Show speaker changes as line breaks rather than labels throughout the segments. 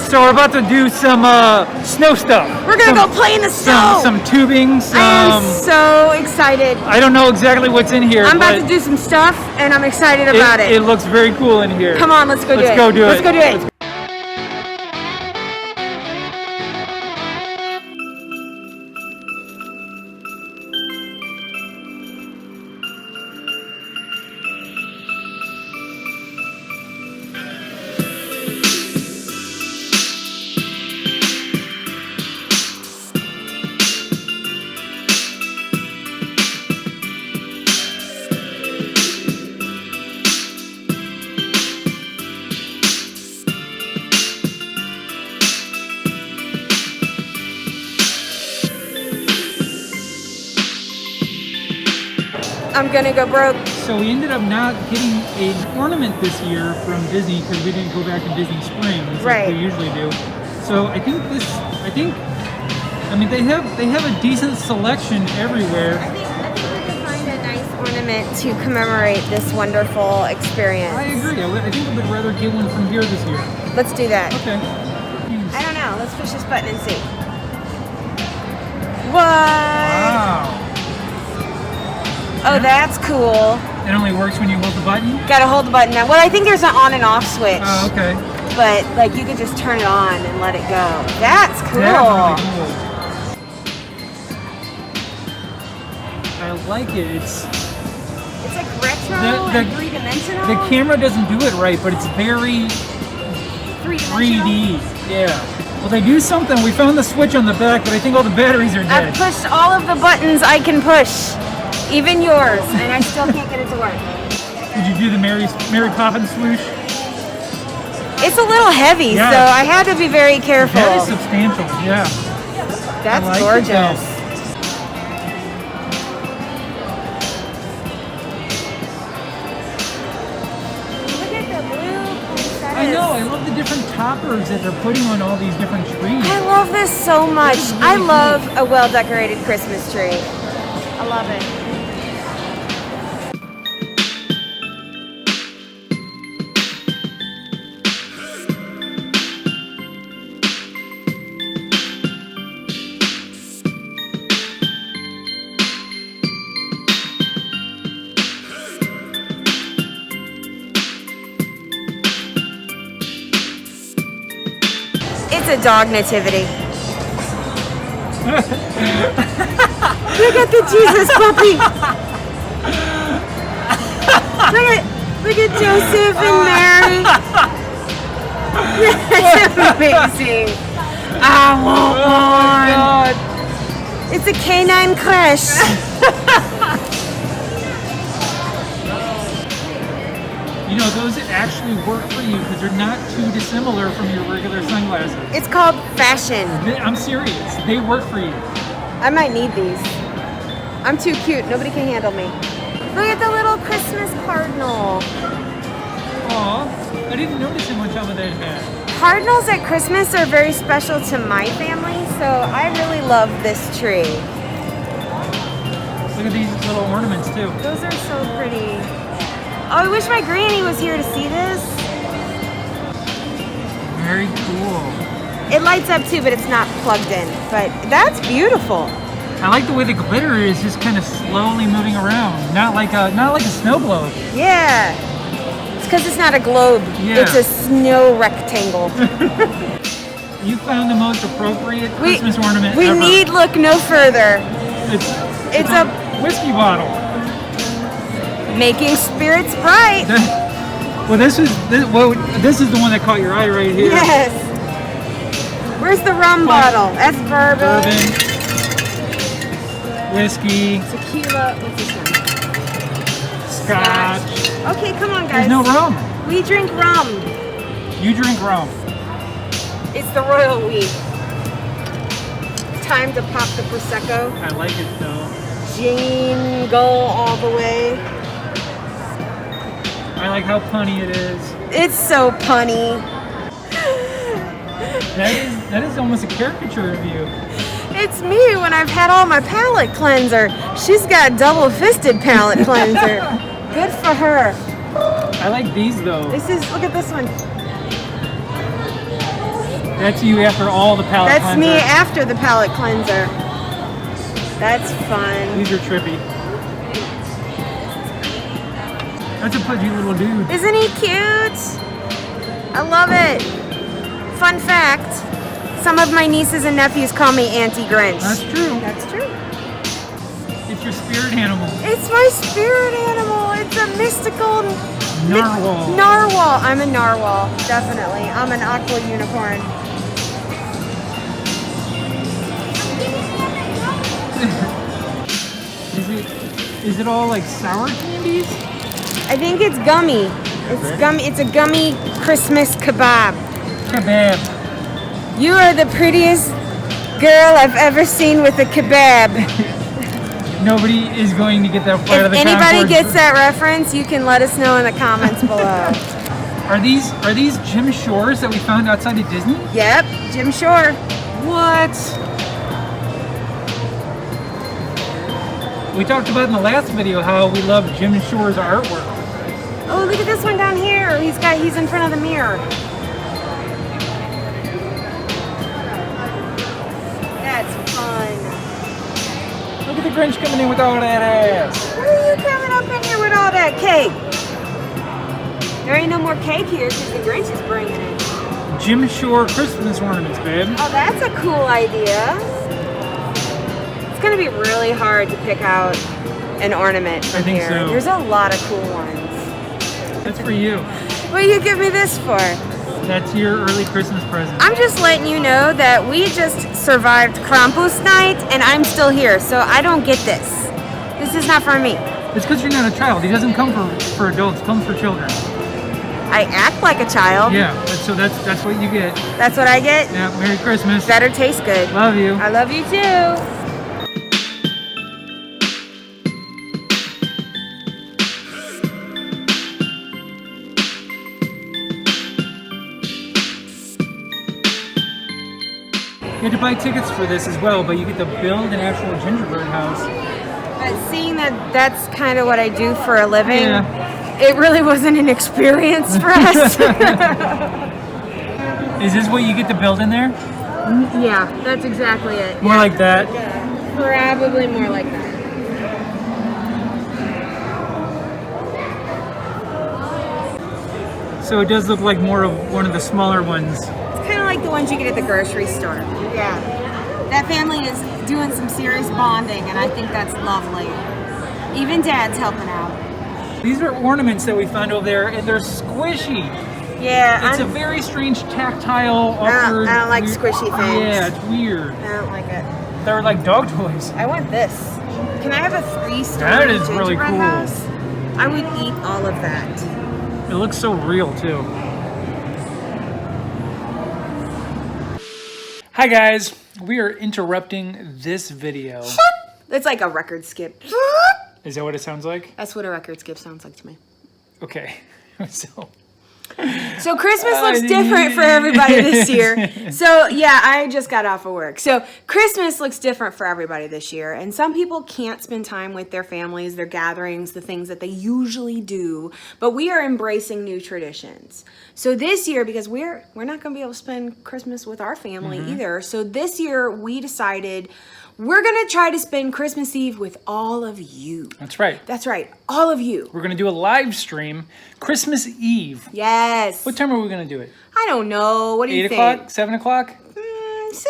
So we're about to do some snow stuff.
We're gonna go play in the snow.
Some tubing.
I am so excited.
I don't know exactly what's in here.
I'm about to do some stuff, and I'm excited about it.
It looks very cool in here.
Come on, let's go do it.
Let's go do it.
Let's go do it. I'm gonna go broke.
So we ended up not getting an ornament this year from Disney because we didn't go back to Disney Springs like we usually do. So I think I mean they have a decent selection everywhere.
I think we can find a nice ornament to commemorate this wonderful experience.
I agree. I think I would rather get one from here this year.
Let's do that.
Okay.
I don't know. Let's push this button and see. What?
Wow.
Oh, that's cool.
It only works when you hold the button?
Gotta hold the button down. Well, I think there's an on and off switch.
Oh, okay.
But, like, you could just turn it on and let it go. That's cool.
Definitely cool. I like it. It's
like retro and three-dimensional.
The camera doesn't do it right, but it's very 3D. Yeah. Well, they do something. We found the switch on the back, but I think all the batteries are dead.
I've pushed all of the buttons I can push. Even yours, and I still can't get it to work.
Did you do the Mary Poppins swoosh?
It's a little heavy, so I had to be very careful.
That is substantial, yeah.
That's gorgeous. Look at the blue poinsettias.
I know, I love the different toppers that they're putting on all these different trees.
I love this so much.
Really
I love a well-decorated Christmas tree. I love it. It's a dog nativity. Look at the Jesus puppy. Look at Joseph and Mary. That's amazing. I want one. It's a canine crush.
You know, those actually work for you because they're not too dissimilar from your regular sunglasses.
It's called fashion.
I'm serious. They work for you.
I might need these. I'm too cute. Nobody can handle me. Look at the little Christmas cardinal.
Aw, I didn't notice how much of that had.
Cardinals at Christmas are very special to my family, so I really love this tree.
Look at these little ornaments too.
Those are so pretty. Oh, I wish my granny was here to see this.
Very cool.
It lights up too, but it's not plugged in. But that's beautiful.
I like the way the glitter is just kind of slowly moving around. Not like a snow globe.
Yeah. It's because it's not a globe.
Yeah.
It's a snow rectangle.
You found the most appropriate Christmas ornament ever.
We need look no further.
It's a whiskey bottle.
Making spirits bright.
Well, this is the one that caught your eye right here.
Yes. Where's the rum bottle? That's bourbon. Whiskey. Tequila. What's this one?
Scotch.
Okay, come on, guys.
There's no rum.
We drink rum.
You drink rum.
It's the royal we. Time to pop the Prosecco.
I like it though.
Jingle all the way.
I like how punny it is.
It's so punny.
That is almost a caricature of you.
It's me when I've had all my palate cleanser. She's got double-fisted palate cleanser. Good for her.
I like these though.
Look at this one.
That's you after all the palate
That's
cleanser.
me after the palate cleanser. That's fun.
These are trippy. That's a pudgy little dude.
Isn't he cute? I love it. Fun fact, some of my nieces and nephews call me Auntie Grinch.
That's true.
That's true.
It's your spirit animal.
It's my spirit animal. It's a mystical
Narwhal.
Narwhal. I'm a narwhal, definitely. I'm an aqua unicorn.
Is it all like sour candies?
I think it's gummy. It's gummy. It's a gummy Christmas kebab.
Kebab.
You are the prettiest girl I've ever seen with a kebab.
Nobody is going to get that part of the
If anybody
Concord.
gets that reference, you can let us know in the comments below.
Are these Jim Shores that we found outside of Disney?
Yep, Jim Shore.
What? We talked about in the last video how we love Jim Shore's artwork.
Oh, look at this one down here. He's in front of the mirror. That's fun.
Look at the Grinch coming in with all that ass.
Why are you coming up in here with all that cake? There ain't no more cake here because the Grinch is bringing it.
Jim Shore Christmas ornaments, babe.
Oh, that's a cool idea. It's gonna be really hard to pick out an ornament from
I think
here.
so.
There's a lot of cool ones.
That's for you.
What do you give me this for?
That's your early Christmas present.
I'm just letting you know that we just survived Krampus night and I'm still here, so I don't get this. This is not for me.
It's because you're not a child. He doesn't come for adults. He comes for children.
I act like a child.
Yeah. So that's what you get.
That's what I get?
Yeah. Merry Christmas.
Better taste good.
Love you.
I love you too.
You had to buy tickets for this as well, but you get to build an actual gingerbread house.
But seeing that that's kind of what I do for a living,
Yeah.
it really wasn't an experience for us.
Is this what you get to build in there?
Yeah, that's exactly it.
More like that?
Probably more like that.
So it does look like more of one of the smaller ones.
It's kind of like the ones you get at the grocery store. Yeah. That family is doing some serious bonding, and I think that's lovely. Even Dad's helping out.
These are ornaments that we found over there, and they're squishy.
Yeah,
It's a very strange tactile, awkward.
I don't like
weird-
squishy things.
Yeah, it's weird.
I don't like it.
They're like dog toys.
I want this. Can I have a 3-story
That is really
gingerbread
cool.
house? I would eat all of that.
It looks so real too. Hi guys, we are interrupting this video.
It's like a record skip.
Is that what it sounds like?
That's what a record skip sounds like to me.
Okay, so
So Christmas looks different for everybody this year. So yeah, I just got off of work. So Christmas looks different for everybody this year. And some people can't spend time with their families, their gatherings, the things that they usually do. But we are embracing new traditions. So this year, because we're not going to be able to spend Christmas with our family either. So this year we decided we're going to try to spend Christmas Eve with all of you.
that's right.
That's right. All of you.
We're gonna do a live stream Christmas Eve.
Yes.
What time are we gonna do it?
I don't know. What do you
8
think?
o'clock? 7 o'clock?
So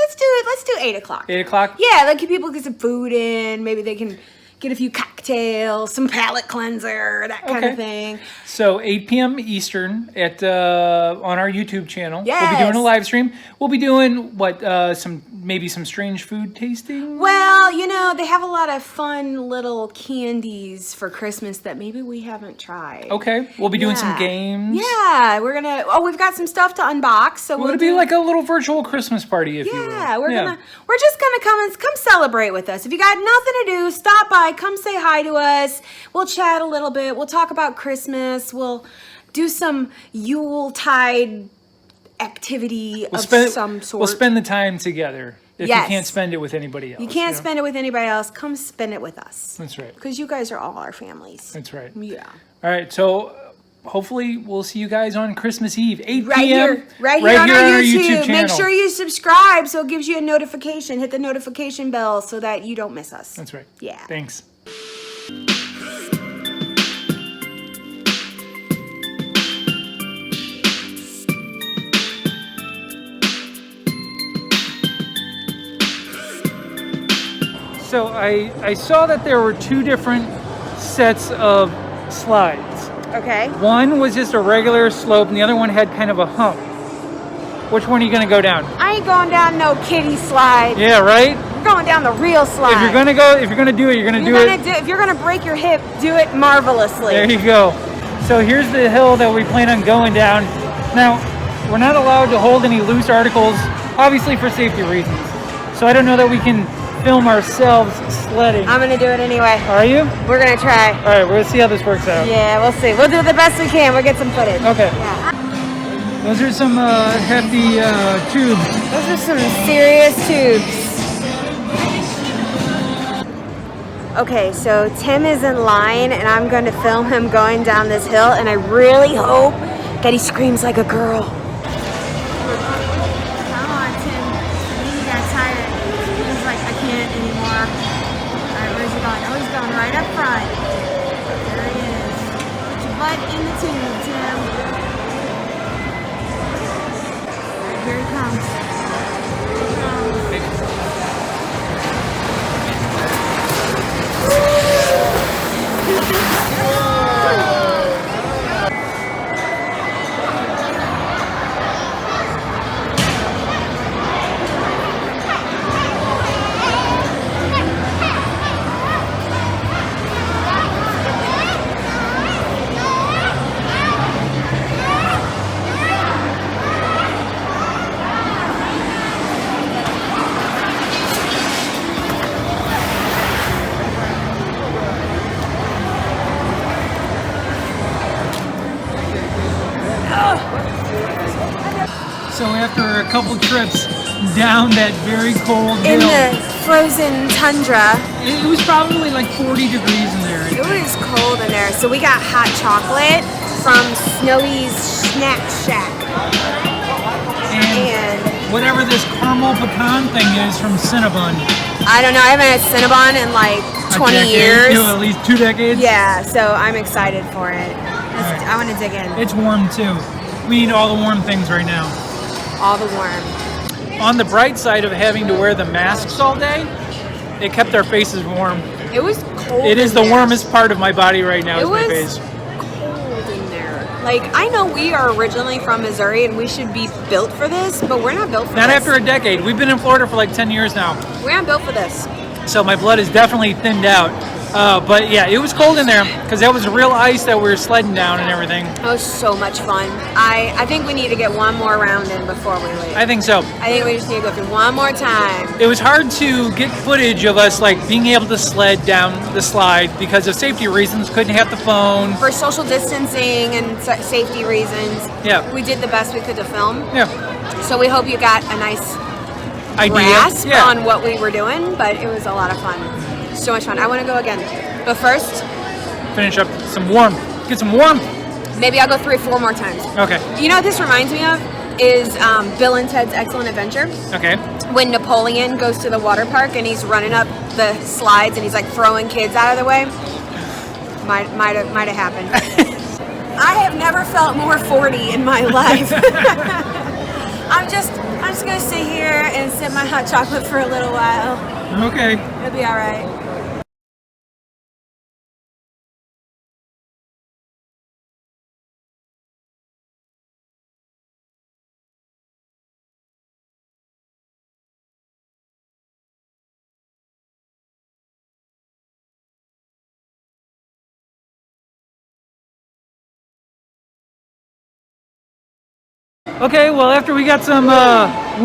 let's do it. Let's do 8 o'clock.
8 o'clock?
Yeah, let people get some food in. Maybe they can get a few cocktails, some palate cleanser, that kind of thing.
So 8 p.m. Eastern at on our YouTube channel.
Yes.
We'll be doing a live stream. We'll be doing maybe some strange food tasting.
Well, you know, they have a lot of fun little candies for Christmas that maybe we haven't tried.
Okay. We'll be doing some
Yeah.
games.
Yeah, we've got some stuff to unbox. So
We're gonna be like a little virtual Christmas party, if you will.
Yeah, we're just gonna come celebrate with us. If you got nothing to do, stop by, come say hi to us. We'll chat a little bit. We'll talk about Christmas. We'll do some Yuletide activity of some sort.
We'll spend the time together. If
Yes.
you can't spend it with anybody else.
You can't spend it with anybody else. Come spend it with us.
That's right.
Because you guys are all our families.
That's right.
Yeah.
All right. So hopefully we'll see you guys on Christmas Eve, 8
right
p.m.
Here, right here on our YouTube channel. Make sure
you
you subscribe so it gives you a notification. Hit the notification bell so that you don't miss us.
That's right.
Yeah.
Thanks. So I saw that there were 2 different sets of slides.
Okay.
One was just a regular slope and the other one had kind of a hump. Which one are you going to go down?
I ain't going down no kiddie slide.
Yeah, right?
I'm going down the real slide.
If you're going to do it, you're going to do it.
If you're going to break your hip, do it marvelously.
There you go. So here's the hill that we plan on going down. Now, we're not allowed to hold any loose articles, obviously for safety reasons. So I don't know that we can film ourselves sledding.
I'm going to do it anyway.
Are you?
We're going to try.
All right, we're going to see how this works out.
Yeah, we'll see. We'll do the best we can. We'll get some footage.
Okay.
Yeah.
Those are some hefty tubes.
Those are some serious tubes. Okay, so Tim is in line and I'm going to film him going down this hill and I really hope that he screams like a girl. Come on, Tim. He got tired. He's like, I can't anymore. All right, where's he going? Oh, he's going right up front. There he is. Put your butt in the tube, Tim. All right, here he comes. Here he comes.
So after a couple trips down that very cold
In
hill,
the frozen tundra.
it was probably like 40 degrees in there.
It was cold in there. So we got hot chocolate from Snowy's Snack Shack.
And whatever this caramel pecan thing is from Cinnabon.
I don't know. I haven't had Cinnabon in like 20 years.
No, at least 2 decades.
Yeah, so I'm excited for it.
Right.
I want to dig in.
It's warm too. We need all the warm things right now.
All the warm.
On the bright side of having to wear the masks all day, it kept our faces warm.
It was cold.
It is the
there.
warmest part of my body right now. Is my
It
face.
was cold in there. Like, I know we are originally from Missouri and we should be built for this, but we're not built for
Not
this.
after a decade. We've been in Florida for like 10 years now.
We're not built for this.
So my blood is definitely thinned out. But yeah, it was cold in there because that was real ice that we were sledding down and everything.
It was so much fun. I think we need to get one more round in before we leave.
I think so.
I think we just need to go through one more time.
It was hard to get footage of us like being able to sled down the slide because of safety reasons. Couldn't have the phone.
For social distancing and safety reasons,
Yeah.
we did the best we could to film.
Yeah.
So we hope you got a nice
Idea.
grasp
Yeah.
on what we were doing, but it was a lot of fun. So much fun. I want to go again. But first,
Finish up some warmth. Get some warmth.
maybe I'll go 3 or 4 more times.
Okay.
You know what this reminds me of? Is Bill and Ted's Excellent Adventure.
Okay.
When Napoleon goes to the water park and he's running up the slides and he's like throwing kids out of the way. Might have happened. I have never felt more 40 in my life. I'm just gonna sit here and sip my hot chocolate for a little while.
Okay.
It'll be all right.
Okay, well, after we got some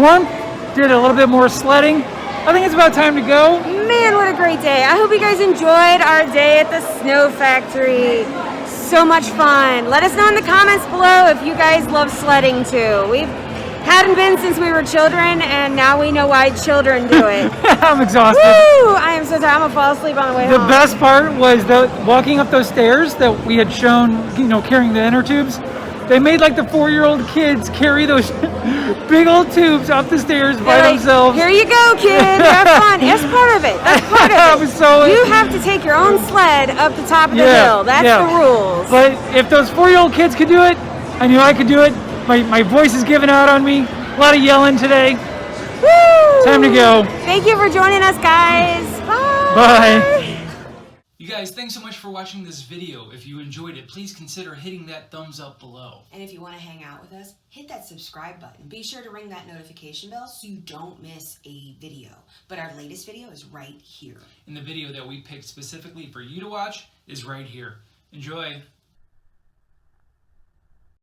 warmth, did a little bit more sledding, I think it's about time to go.
Man, what a great day. I hope you guys enjoyed our day at the Snow Factory. So much fun. Let us know in the comments below if you guys love sledding too. Hadn't been since we were children, and now we know why children do it.
I'm exhausted.
Woo! I am so tired. I'm gonna fall asleep on the way home.
The best part was walking up those stairs that we had shown, carrying the inner tubes. They made like the 4-year-old kids carry those big old tubes up the stairs by themselves.
Here you go, kid. Have fun. That's part of it. That's part of it. You have to take your own sled up the top of the hill. That's the rules.
But if those 4-year-old kids could do it, I knew I could do it. My voice is giving out on me. A lot of yelling today.
Woo!
Time to go.
Thank you for joining us, guys. Bye.
Bye. You guys, thanks so much for watching this video. If you enjoyed it, please consider hitting that thumbs up below.
And if you want to hang out with us, hit that subscribe button. Be sure to ring that notification bell so you don't miss a video. But our latest video is right here.
And the video that we picked specifically for you to watch is right here. Enjoy.